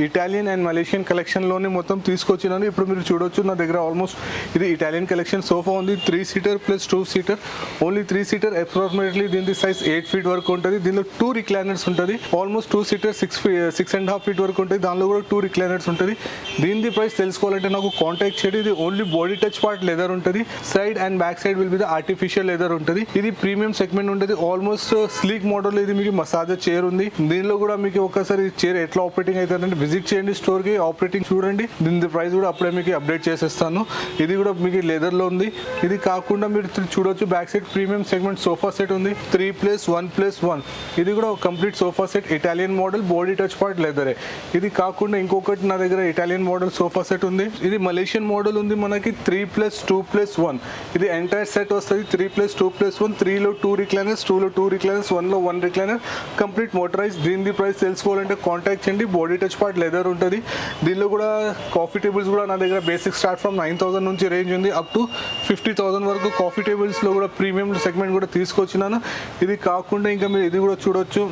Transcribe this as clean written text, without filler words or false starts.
Italian and Malaysian కలెక్షన్లోనే మొత్తం తీసుకొచ్చినాను. ఇప్పుడు మీరు చూడొచ్చు నా దగ్గర ఆల్మోస్ట్ ఇది ఇటాలియన్ కలెక్షన్ సోఫా ఉంది. 3 seater plus 2 seater, only 3 seater approximately దీని సైజ్ 8 ఫీట్ వరకు ఉంటుంది. దీనిలో 2 రిక్లైనర్స్ ఉంటుంది. ఆల్మోస్ట్ 2 సీటర్ 6.5 ఫీట్ వరకు ఉంటుంది. దానిలో కూడా 2 రిక్లైనర్స్ ఉంటుంది. దీని ప్రైస్ తెలుసుకోవాలంటే నాకు కాంటాక్ట్ చేయండి. ఇది only body touch part leather ఉంటుంది. Side and back side will be the artificial leather ఉంటుంది. ఇది ప్రీమియం సెగ్మెంట్ ఉంటుంది. Almost sleek model. ఇది మీకు మసాజర్ చైర్ ఉంది. దీనిలో కూడా మీకు ఒకసారి చైర్ ఎట్లా ఆపరేటింగ్ అవుతుందంటే విజిట్ చేయండి స్టోర్ కి, ఆపరేటింగ్ చూడండి. దీని ప్రైస్ కూడా అప్పుడే మీకు అప్డేట్ చేసేస్తాను. ఇది కూడా మీకు లెదర్ లో ఉంది. ఇది కాకుండా మీరు చూడొచ్చు back side premium segment sofa set ఉంది. 3+1+1. ఇది కూడా complete sofa set Italian model, body touch part లెదరే. ఇది కాకుండా ఇంకొకటి నా దగ్గర ఇటాలియన్ మోడల్ సోఫా సెట్ ఉంది. ఇది మలేషియన్ మోడల్ ఉంది మనకి 3+2+1. ఇది ఎంటైర్ సెట్ వస్తుంది. 3+2+1. 3లో 2 రిక్లైనర్స్, 2లో 2 రిక్లైనర్స్, 1లో 1 రిక్లైనర్, కంప్లీట్ మోటరైజ్. దీని ప్రైస్ తెలుసుకోవాలంటే కాంటాక్ట్ చేయండి. బాడీ టచ్ పార్ట్ లెదర్ ఉంటుంది. దీనిలో కూడా కాఫీ టేబుల్స్ కూడా నా దగ్గర బేసిక్ స్టార్ట్ ఫ్రమ్ 9,000 నుంచి రేంజ్ ఉంది అప్ టు 50,000 వరకు. కాఫీ టేబుల్స్లో కూడా ప్రీమియం సెగ్మెంట్ కూడా తీసుకొచ్చినాను. ఇది కాకుండా ఇంకా మీరు ఇది కూడా చూడొచ్చు.